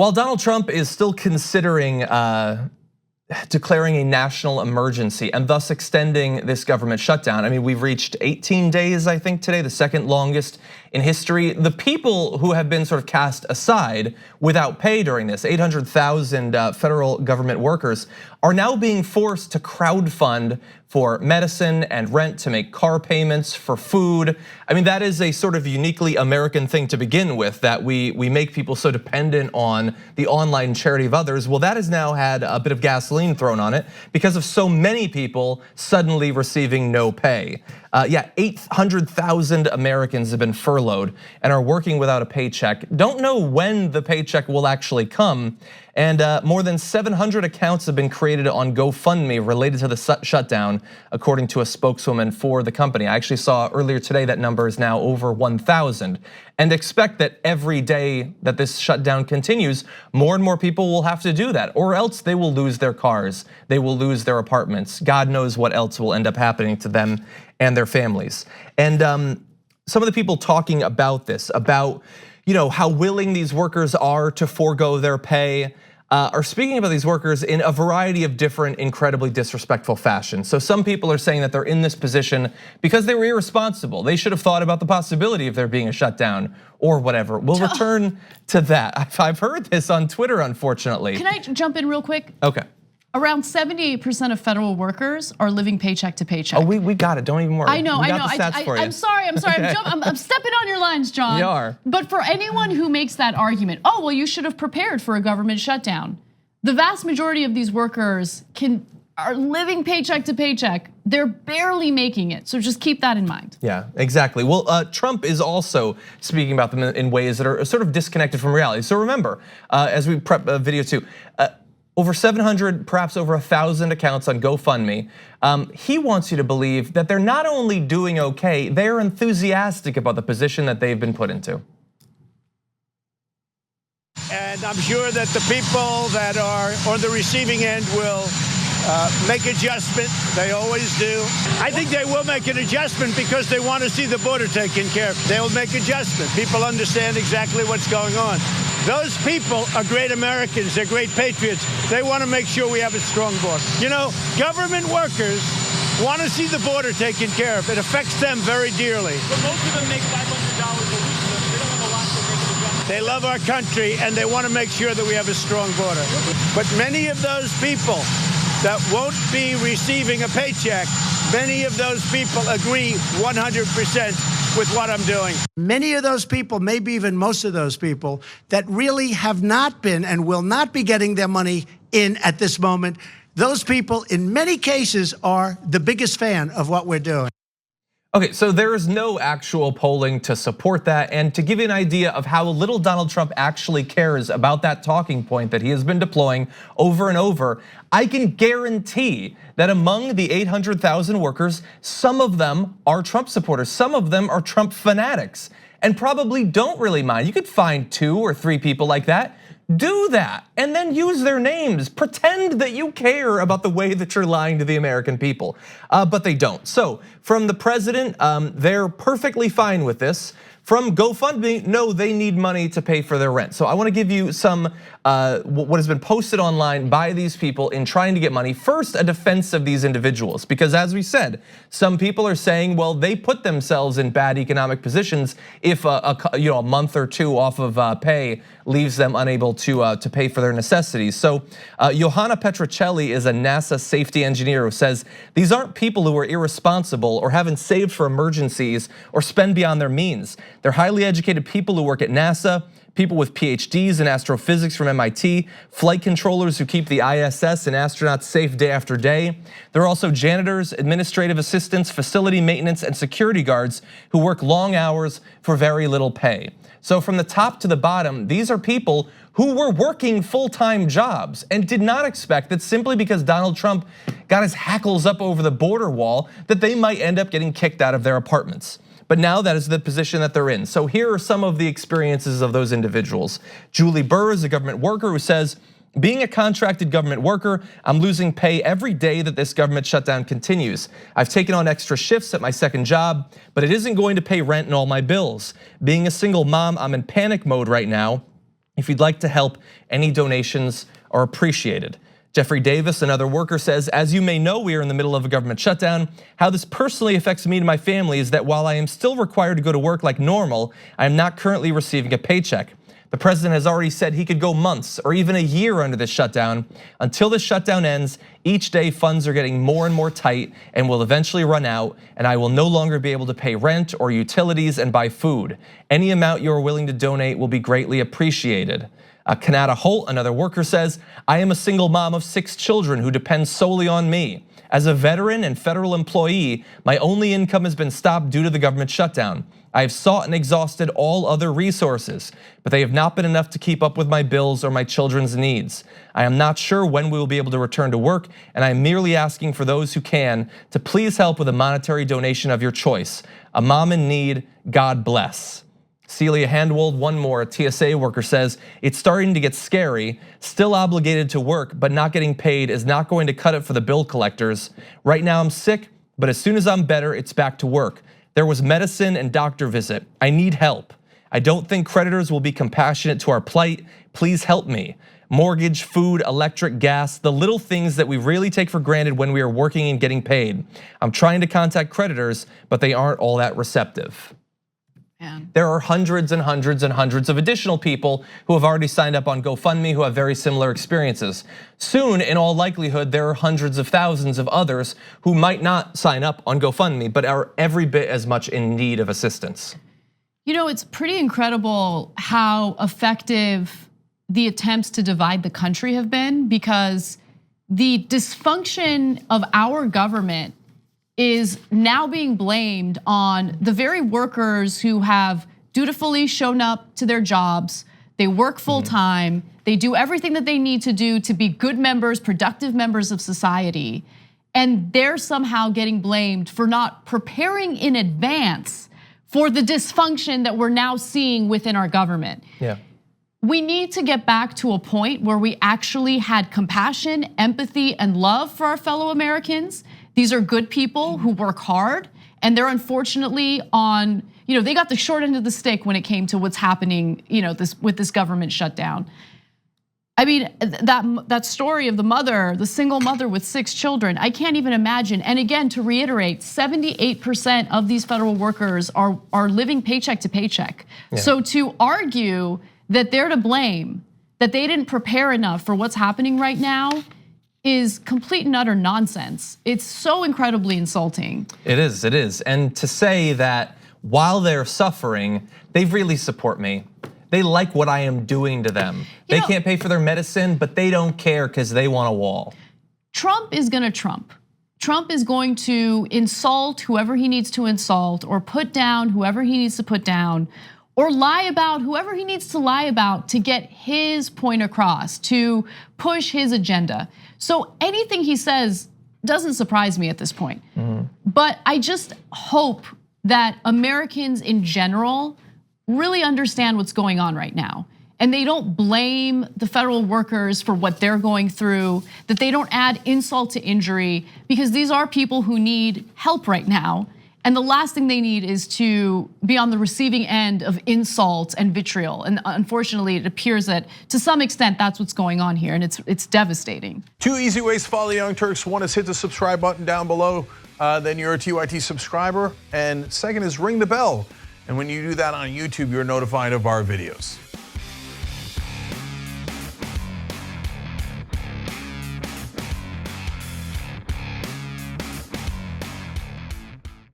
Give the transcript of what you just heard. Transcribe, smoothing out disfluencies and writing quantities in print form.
While Donald Trump is still considering declaring a national emergency and thus extending this government shutdown. I mean, we've reached 18 days, I think today, the second longest in history. The people who have been sort of cast aside without pay during this, 800,000 federal government workers, are now being forced to crowdfund for medicine and rent, to make car payments, for food. I mean, that is a sort of uniquely American thing to begin with, that we make people so dependent on the online charity of others. Well, that has now had a bit of gasoline thrown on it because of so many people suddenly receiving no pay. 800,000 Americans have been furloughed and are working without a paycheck. Don't know when the paycheck will actually come. And more than 700 accounts have been created on GoFundMe related to the shutdown, according to a spokeswoman for the company. I actually saw earlier today that number is now over 1,000. And expect that every day that this shutdown continues, more and more people will have to do that, or else they will lose their cars, they will lose their apartments. God knows what else will end up happening to them and their families. And some of the people talking about this, about how willing these workers are to forego their pay, are speaking about these workers in a variety of different, incredibly disrespectful fashions. So some people are saying that they're in this position because they were irresponsible. They should have thought about the possibility of there being a shutdown or whatever. We'll return to that. I've heard this on Twitter, unfortunately. Can I jump in real quick? Okay. Around 78% of federal workers are living paycheck to paycheck. Oh, we got it. Don't even worry. I know. We got the stats for you. I'm sorry. Okay. I'm stepping on your lines, John. You are. But for anyone who makes that argument, oh well, you should have prepared for a government shutdown. The vast majority of these workers are living paycheck to paycheck. They're barely making it. So just keep that in mind. Yeah, exactly. Well, Trump is also speaking about them in ways that are sort of disconnected from reality. So remember, as we prep video two. Over 700, perhaps over 1,000 accounts on GoFundMe. He wants you to believe that they're not only doing okay, they're enthusiastic about the position that they've been put into. And I'm sure that the people that are on the receiving end will make adjustment. They always do. I think they will make an adjustment because they want to see the border taken care of. They'll make adjustment. People understand exactly what's going on. Those people are great Americans. They're great patriots. They want to make sure we have a strong border. Government workers want to see the border taken care of. It affects them very dearly. But most of them make $500 a week. They don't have a lot to make an adjustment. They love our country and they want to make sure that we have a strong border. But many of those people that won't be receiving a paycheck, many of those people agree 100% with what I'm doing. Many of those people, maybe even most of those people, that really have not been and will not be getting their money in at this moment, those people in many cases are the biggest fan of what we're doing. Okay, so there is no actual polling to support that, and to give you an idea of how little Donald Trump actually cares about that talking point that he has been deploying over and over, I can guarantee that among the 800,000 workers, some of them are Trump supporters, some of them are Trump fanatics, and probably don't really mind. You could find 2 or 3 people like that. Do that and then use their names. Pretend that you care about the way that you're lying to the American people, but they don't. So from the president, they're perfectly fine with this. From GoFundMe, no, they need money to pay for their rent. So I want to give you some what has been posted online by these people in trying to get money. First, a defense of these individuals, because as we said, some people are saying, well, they put themselves in bad economic positions if a month or 2 off of pay leaves them unable to pay for their necessities. So Johanna Petrocelli is a NASA safety engineer who says these aren't people who are irresponsible or haven't saved for emergencies or spend beyond their means. They're highly educated people who work at NASA, people with PhDs in astrophysics from MIT, flight controllers who keep the ISS and astronauts safe day after day. There are also janitors, administrative assistants, facility maintenance, and security guards who work long hours for very little pay. So from the top to the bottom, these are people who were working full-time jobs and did not expect that simply because Donald Trump got his hackles up over the border wall that they might end up getting kicked out of their apartments. But now that is the position that they're in. So here are some of the experiences of those individuals. Julie Burr is a government worker who says, being a contracted government worker, I'm losing pay every day that this government shutdown continues. I've taken on extra shifts at my second job, but it isn't going to pay rent and all my bills. Being a single mom, I'm in panic mode right now. If you'd like to help, any donations are appreciated. Jeffrey Davis, another worker, says, as you may know, we are in the middle of a government shutdown. How this personally affects me and my family is that while I am still required to go to work like normal, I am not currently receiving a paycheck. The president has already said he could go months or even a year under this shutdown. Until this shutdown ends, each day funds are getting more and more tight and will eventually run out, and I will no longer be able to pay rent or utilities and buy food. Any amount you are willing to donate will be greatly appreciated. Kanata Holt, another worker, says, I am a single mom of 6 children who depend solely on me. As a veteran and federal employee, my only income has been stopped due to the government shutdown. I have sought and exhausted all other resources, but they have not been enough to keep up with my bills or my children's needs. I am not sure when we will be able to return to work, and I am merely asking for those who can to please help with a monetary donation of your choice. A mom in need, God bless. Celia Handwold, one more, a TSA worker, says, it's starting to get scary. Still obligated to work, but not getting paid is not going to cut it for the bill collectors. Right now I'm sick, but as soon as I'm better, it's back to work. There was medicine and doctor visit. I need help. I don't think creditors will be compassionate to our plight. Please help me. Mortgage, food, electric, gas, the little things that we really take for granted when we are working and getting paid. I'm trying to contact creditors, but they aren't all that receptive. There are hundreds and hundreds and hundreds of additional people who have already signed up on GoFundMe who have very similar experiences. Soon, in all likelihood, there are hundreds of thousands of others who might not sign up on GoFundMe, but are every bit as much in need of assistance. You know, it's pretty incredible how effective the attempts to divide the country have been, because the dysfunction of our government is now being blamed on the very workers who have dutifully shown up to their jobs. They work full time. They do everything that they need to do to be good members, productive members of society. And they're somehow getting blamed for not preparing in advance for the dysfunction that we're now seeing within our government. Yeah. We need to get back to a point where we actually had compassion, empathy, and love for our fellow Americans. These are good people who work hard, and they're unfortunately on, they got the short end of the stick when it came to what's happening, with this government shutdown. I mean, that story of the mother, the single mother with 6 children, I can't even imagine. And again, to reiterate, 78% of these federal workers are living paycheck to paycheck. Yeah. So to argue that they're to blame, that they didn't prepare enough for what's happening right now, is complete and utter nonsense. It's so incredibly insulting. It is. And to say that while they're suffering, they really support me. They like what I am doing to them. They can't pay for their medicine, but they don't care because they want a wall. Trump is gonna Trump. Trump is going to insult whoever he needs to insult, or put down whoever he needs to put down, or lie about whoever he needs to lie about to get his point across, to push his agenda. So anything he says doesn't surprise me at this point. But I just hope that Americans in general really understand what's going on right now. And they don't blame the federal workers for what they're going through, that they don't add insult to injury, because these are people who need help right now. And the last thing they need is to be on the receiving end of insult and vitriol. And unfortunately, it appears that to some extent, that's what's going on here, and it's devastating. 2 easy ways to follow the Young Turks. One is hit the subscribe button down below, then you're a TYT subscriber. And second is ring the bell. And when you do that on YouTube, you're notified of our videos.